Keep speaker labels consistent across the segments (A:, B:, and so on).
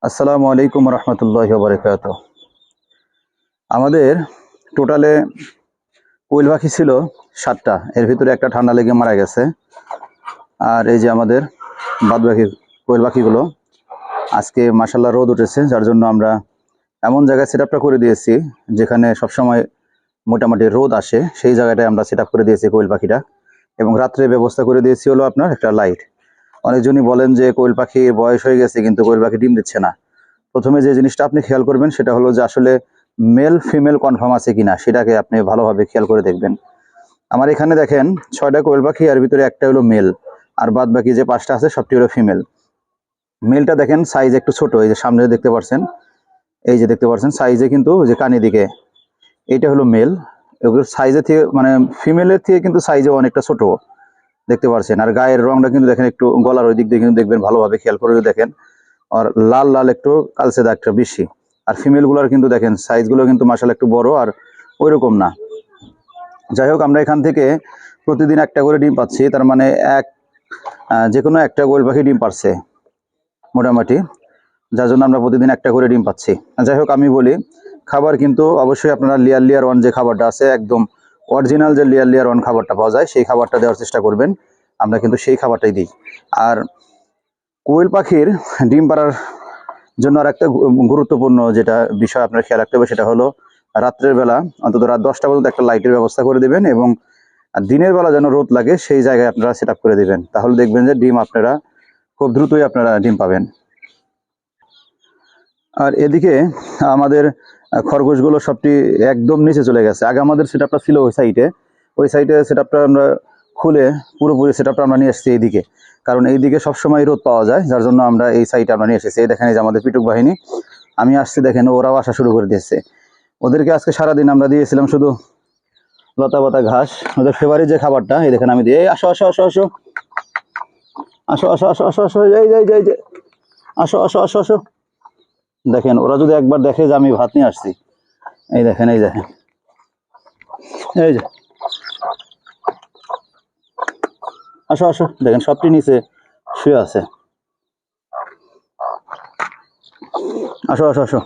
A: আসসালামু আলাইকুম রহমতুল্লাহি ওয়া বারাকাতুহু। আমাদের টোটালে কোয়েল পাখি ছিল 7টা, এর ভিতরে একটা ঠান্ডা লেগে মারা গেছে। আর এই যে আমাদের বাদ বাকি কোয়েল পাখিগুলো আজকে মাশাআল্লাহ রোদ উঠেছে, যার জন্য আমরা এমন জায়গায় সেট আপটা করে দিয়েছি যেখানে সবসময় মোটামুটি রোদ আসে, সেই জায়গাটায় আমরা সেট আপ করে দিয়েছি কোয়েল পাখিটা। এবং রাত্রে ব্যবস্থা করে দিয়েছি হলো আপনার একটা লাইট। অনেকজনই বলেন যে কোয়েল পাখির বয়স হয়ে গেছে কিন্তু কোয়েল পাখি ডিম দিচ্ছে না। প্রথমে যে জিনিসটা আপনি খেয়াল করবেন সেটা হলো যে আসলে মেল ফিমেল কনফার্ম আছে কিনা, সেটাকে আপনি ভালোভাবে খেয়াল করে দেখবেন। আমার এখানে দেখেন 6টা কোয়েল পাখি, এর ভিতরে একটা হলো মেল, আর বাদ বাকি যে 5টা আছে সবটি হলো ফিমেল। মেলটা দেখেন সাইজ একটু ছোট, এই যে সামনে দেখতে পাচ্ছেন, এই যে দেখতে পাচ্ছেন সাইজে কিন্তু ওই যে কানি দিকে, এইটা হলো মেল। এগুলো সাইজে থেকে মানে ফিমেলের থেকে কিন্তু সাইজে অনেকটা ছোট দেখতে পাচ্ছেন। আর গায়ের রংটা কিন্তু দেখেন একটু গলার ওই দিক দিয়ে কিন্তু দেখবেন, ভালোভাবে খেয়াল করে দেখেন। আর লাল লাল একটু কালচে দাগটা বেশি। আর ফিমেলগুলোর কিন্তু দেখেন সাইজগুলো কিন্তু মাশাআল্লাহ একটু বড়, আর ওইরকম না। যাই হোক, আমরা এখান থেকে প্রতিদিন একটা করে ডিম পাচ্ছি, তার মানে যে কোনো একটা কোয়েল পাখি ডিম পারছে মোটামুটি, যার জন্য আমরা প্রতিদিন একটা করে ডিম পাচ্ছি। যাই হোক, আমি বলি খাবার কিন্তু অবশ্যই আপনারা লেয়ার ওয়ান যে খাবারটা আছে, একদম অরিজিনাল যে লেয়ার ওয়ান খাবারটা পাওয়া যায় সেই খাবারটা দেওয়ার চেষ্টা করবেন। আমরা কিন্তু সেই খাবারটাই দিই। আর কোয়েল পাখির ডিম পাড়ার জন্য আর একটা গুরুত্বপূর্ণ যেটা বিষয় আপনার খেয়াল রাখতে হবে সেটা হলো রাত্রের বেলা অন্তত রাত 10টা পর্যন্ত একটা লাইটের ব্যবস্থা করে দিবেন, এবং দিনের বেলা যেন রোদ লাগে সেই জায়গায় আপনারা সেট আপ করে দিবেন। তাহলে দেখবেন যে ডিম আপনারা খুব দ্রুতই আপনারা ডিম পাবেন। আর এদিকে আমাদের খরগোশগুলো সবটি একদম নিচে চলে গেছে। আগে আমাদের সেট আপটা ছিল ওই সাইডে সেট আপটা আমরা খুলে পুরোপুরি সেট আপটা আমরা নিয়ে এসেছি এইদিকে, কারণ এইদিকে সবসময় রোদ পাওয়া যায়, যার জন্য আমরা এই সাইডে আমরা নিয়ে এসেছি। এই দেখেন, এই যে আমাদের পিটুক বাহিনী, আমি আসছি দেখেন, ওরাও আসা শুরু করে দিয়েছে। ওদেরকে আজকে সারাদিন আমরা দিয়েছিলাম শুধু লতা পাতা ঘাস, ওদের ফেভারিট যে খাবারটা, এই দেখেন আমি দিয়ে আসো আসো আসো আসো আসো আসো আসো আসো আসো এই যে এই যে আসো আসো আসো আসো। দেখেন, ওরা যদি একবার দেখে যে আমি ভাত নিয়ে আসছি, এই দেখেন, এই দেখেন, এই যে আসো আসো, দেখেন সবটি নিচে শুয়ে আছে। আসো আসো আসো,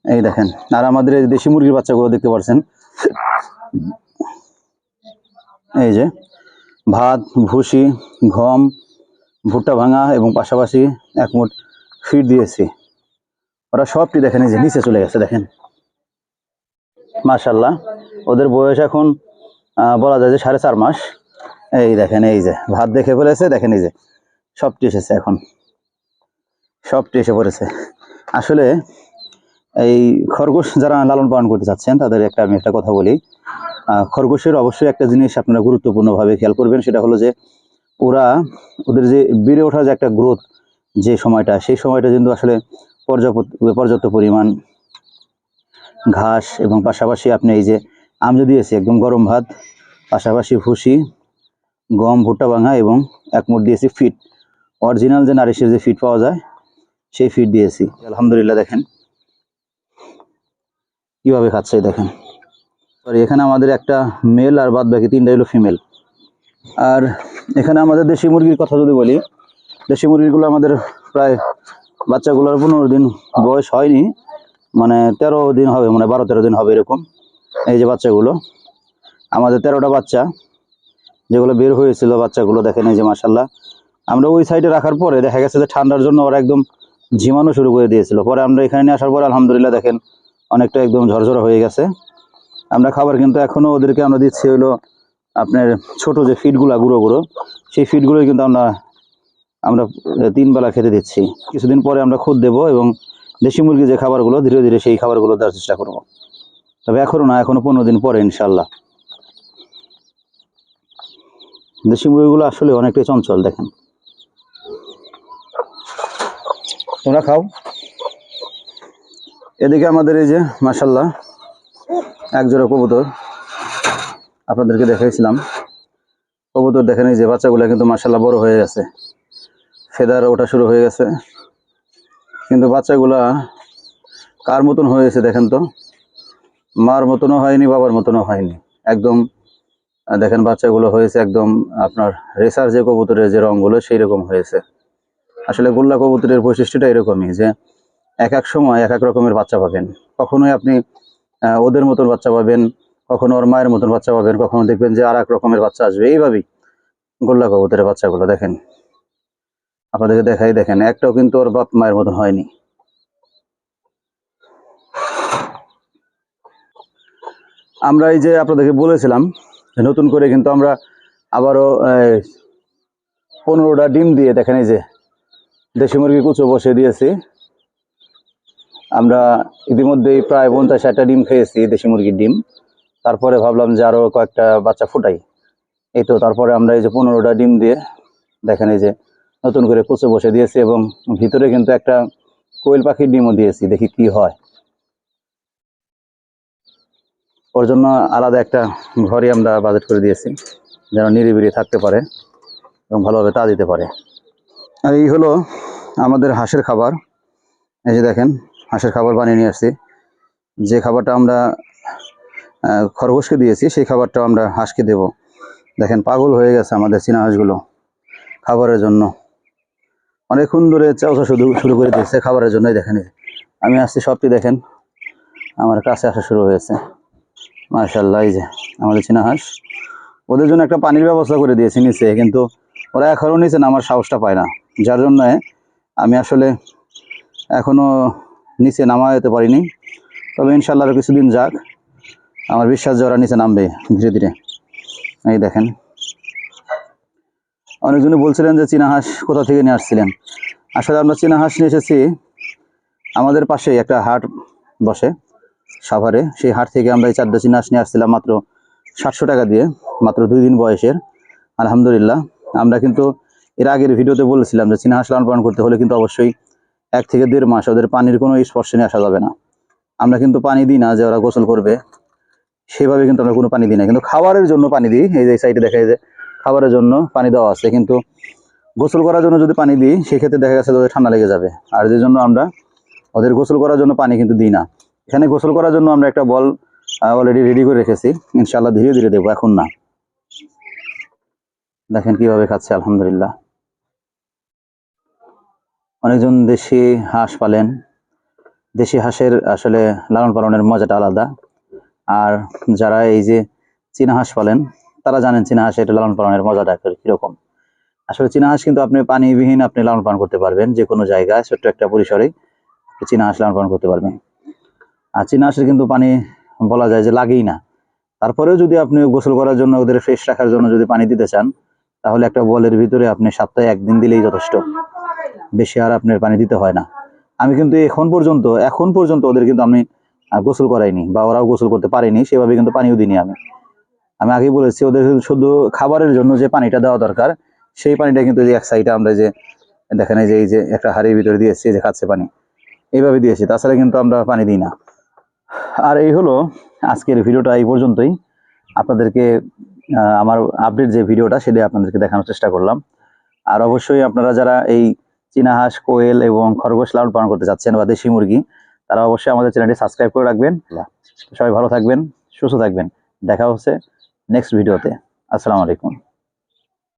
A: এই দেখেন। আর আমাদের এই দেশি মুরগির বাচ্চাগুলো দেখতে পাচ্ছেন, এই যে ভাত, ভুসি, গম, ভুট্টা ভাঙা এবং পাশাপাশি এক মুঠ ফিড দিয়েছি। ওরা সবটি দেখেন এই যে নিচে চলে গেছে দেখেন, মাশাআল্লাহ। ওদের বয়স এখন বলা যায় যে 4.5 মাস। এই দেখেন, এই যে ভাত দেখে ফেলেছে, দেখেন এই যে সবটি এসেছে, এখন সবটি এসে পড়েছে। আসলে এই খরগোশ যারা লালন পালন করতে চাচ্ছেন তাদের আমি একটা কথা বলি, খরগোশের অবশ্যই একটা জিনিস আপনারা গুরুত্বপূর্ণভাবে খেয়াল করবেন, সেটা হলো যে ওদের যে বেড়ে ওঠার যে একটা গ্রোথ, যে সময়টা, সেই সময়টা কিন্তু আসলে পর্যাপ্ত পরিমাণ ঘাস এবং পাশাপাশি আপনি এই যে আমি দিয়েছি একদম গরম ভাত, পাশাপাশি ভুসি, গম, ভুট্টা ভাঙা এবং এক মুঠ দিয়েছি ফিড, অরিজিনাল যে নারিশের যে ফিড পাওয়া যায় সেই ফিড দিয়েছি। আলহামদুলিল্লাহ, দেখেন কিভাবে খাচ্ছে, দেখেন। সরি, এখানে আমাদের একটা মেল আর বাদ বাকি 3টা হলো ফিমেল। আর এখানে আমাদের দেশি মুরগির কথা যদি বলি, দেশি মুরগিগুলো আমাদের প্রায় বাচ্চাগুলোর 15 দিন বয়স হয়নি, মানে 13 দিন হবে, মানে 12-13 দিন হবে এরকম। এই যে বাচ্চাগুলো, আমাদের 13টা বাচ্চা যেগুলো বের হয়েছিল, বাচ্চাগুলো দেখেন, এই যে মাশাআল্লাহ। আমরা ওই সাইডে রাখার পরে দেখা গেছে যে ঠান্ডার জন্য ওরা একদম ঝিমানো শুরু করে দিয়েছিল। পরে আমরা এখানে নিয়ে আসার পরে আলহামদুলিল্লাহ দেখেন অনেকটা একদম ঝরঝরা হয়ে গেছে। আমরা খাবার কিন্তু এখনও ওদেরকে আমরা দিচ্ছি হলো আপনার ছোট যে ফিডগুলো গুঁড়ো গুঁড়ো, সেই ফিডগুলোই কিন্তু আমরা 3 বেলা খেতে দিচ্ছি। কিছুদিন পরে আমরা খুদ দেবো এবং দেশি মুরগি যে খাবারগুলো ধীরে ধীরে সেই খাবারগুলো দেওয়ার চেষ্টা করব। তবে এখনও না, এখনও 15 দিন পরে ইনশাল্লাহ। দেশি মুরগিগুলো আসলে অনেকটাই চঞ্চল, দেখেন। তোমরা খাও। এদিকে আমাদের এই যে মাশাল্লাহ একজোড়া কবুতর আপনাদেরকে দেখাইছিলাম, কবুতর দেখেন, এই যে বাচ্চাগুলো কিন্তু মাশাল্লাহ বড় হয়ে গেছে, ফেদার ওঠা শুরু হয়ে গেছে, কিন্তু বাচ্চাগুলা কার মতন হয়েছে দেখেন তো, মার মতনও হয়নি, বাবার মতনও হয়নি, একদম দেখেন বাচ্চাগুলো হয়েছে একদম আপনার রেসার যে কবুতরের যে রঙগুলো সেই রকম হয়েছে। আসলে গোল্লা কবুতরের বৈশিষ্ট্যটা এরকমই, যে এক এক সময় এক এক রকমের বাচ্চা পাবেন। কখনোই আপনি ওদের মতন বাচ্চা পাবেন, কখনো ওর মায়ের মতন বাচ্চা পাবেন, কখনো দেখবেন যে আর এক রকমের বাচ্চা আসবে। এইভাবেই গোল্লা কবুতরের বাচ্চাগুলো দেখেন, আপনাদেরকে দেখাই, দেখেন একটাও কিন্তু ওর বাপ মায়ের মতন হয়নি। আমরা এই যে আপনাদেরকে বলেছিলাম নতুন করে কিন্তু আমরা আবারও 15টা ডিম দিয়ে, দেখেন এই যে দেশি মুরগি কুচো বসে দিয়েছি। আমরা ইতিমধ্যেই প্রায় 50-60টা ডিম খেয়েছি, দেশি মুরগির ডিম। তারপরে ভাবলাম যে আরও কয়েকটা বাচ্চা ফুটাই। এই তো তারপরে আমরা এই যে 15টা ডিম দিয়ে, দেখেন এই যে নতুন করে কুচো বসে দিয়েছি, এবং ভিতরে কিন্তু একটা কোয়েল পাখির ডিমও দিয়েছি। দেখি কি হয়। ওর জন্য আলাদা একটা ঘরই আমরা বাজেট করে দিয়েছি, যেন নিরিবিলি থাকতে পারে এবং ভালোভাবে তা দিতে পারে। আর এই হলো আমাদের হাঁসের খাবার। এই যে দেখেন হাঁসের খাবার বানিয়ে নিয়ে আসছি। যে খাবারটা আমরা খরগোশকে দিয়েছি, সেই খাবারটা আমরা হাঁসকে দেব। দেখেন পাগল হয়ে গেছে আমাদের চীনা হাঁসগুলো খাবারের জন্য, অনেকক্ষণ ধরে চাওয়া শুরু করে দিয়েছে খাবারের জন্যই। দেখেন আমি আসছি, সবটি দেখেন আমার কাছে আসা শুরু হয়েছে। মাশাআল্লাহ, এই যে আমাদের চীনা হাঁস। ওদের জন্য একটা পানির ব্যবস্থা করে দিয়েছি নিচে, কিন্তু ওরা এখনও নিচে নামার সাহসটা পায় না, যার জন্য আমি আসলে এখনও নিচে নামা যেতে পারিনি। তবে ইনশাআল্লাহ আরও কিছুদিন যাক, আমার বিশ্বাস যে ওরা নিচে নামবে ধীরে ধীরে। এই দেখেন, অনেকজনই বলছিলেন যে চীনা হাঁস কোথা থেকে নিয়ে আসছিলেন। আসলে আমরা চীনা হাঁস নিয়ে এসেছি, আমাদের পাশেই একটা হাট বসে সাভারে, সেই হাট থেকে আমরা এই 4টা চীনা হাঁস নিয়ে আসছিলাম মাত্র 700 টাকা দিয়ে, মাত্র 2 দিন বয়সের। আলহামদুলিল্লাহ। আমরা কিন্তু এর আগের ভিডিওতে বলেছিলাম যে চীনা হাঁস লালন পালন করতে হলে কিন্তু অবশ্যই 1 থেকে 1.5 মাস ওদের পানির কোনো স্পর্শে নিয়ে আসা যাবে না। আমরা কিন্তু পানি দিই না যে ওরা গোসল করবে, সেভাবে কিন্তু আমরা কোনো পানি দিই না, কিন্তু খাবারের জন্য পানি দিই। এই যে সাইডে দেখা যায় যে খাবারের জন্য পানি দেওয়া আছে, কিন্তু গোসল করার জন্য যদি পানি দিই সেক্ষেত্রে দেখা গেছে ওদের ঠান্ডা লেগে যাবে। আর যে জন্য আমরা ওদের গোসল করার জন্য পানি কিন্তু দিই না। এখানে গোসল করার জন্য আমরা একটা বল অলরেডি রেডি করে রেখেছি, ইনশাআল্লাহ ধীরে ধীরে দেবো, এখন না। দেখেন কিভাবে খাচ্ছে, আলহামদুলিল্লাহ। অনেকজন দেশি হাঁস পালেন, দেশি হাঁসের আসলে লালন পালনের মজাটা আলাদা। আর যারা এই যে চীনা হাঁস পালেন তারা জানেন চীনা হাঁস এটা লালন পালনের মজাটা কিরকম। আসলে চীনা হাঁস কিন্তু আপনি পানিবিহীন আপনি লালন পালন করতে পারবেন, যে কোনো জায়গায় ছোট্ট একটা পরিসরে চীনা হাঁস লালন পালন করতে পারবেন। আর চীনা হাঁসের কিন্তু পানি বলা যায় যে লাগেই না। তারপরেও যদি আপনি গোসল করার জন্য ওদের ফ্রেশ রাখার জন্য যদি পানি দিতে চান, তাহলে একটা বলের ভিতরে আপনি সপ্তাহে 1 দিন দিলেই যথেষ্ট, বেশি আর আপনার পানি দিতে হয় না। আমি কিন্তু এখন পর্যন্ত ওদের কিন্তু আমি গোসল করাইনি, বা ওরাও গোসল করতে পারেনি, সেভাবে কিন্তু পানিও দিইনি। আমি আগেই বলেছি ওদের শুধু খাবারের জন্য যে পানিটা দেওয়া দরকার, সেই পানিটা কিন্তু এক সাইডে আমরা যে দেখেন এই যে একটা হাড়ির ভিতরে দিয়েছি, যে খাচ্ছে পানি, এইভাবে দিয়েছি, তাছাড়া কিন্তু আমরা পানি দিই না। আর এই হলো আজকের ভিডিওটা এই পর্যন্তই। আপনাদেরকে আমার আপডেট যে ভিডিওটা সেটা আপনাদেরকে দেখানোর চেষ্টা করলাম। আর অবশ্যই আপনারা যারা এই চীনা হাঁস, কোয়েল এবং খরগোশ লালন পালন করতে যাচ্ছেন বা দেশি মুরগি, তারা অবশ্যই আমাদের চ্যানেলটি সাবস্ক্রাইব করে রাখবেন। সবাই ভালো থাকবেন, সুস্থ থাকবেন। দেখা হচ্ছে নেক্সট ভিডিওতে। আসসালামু আলাইকুম।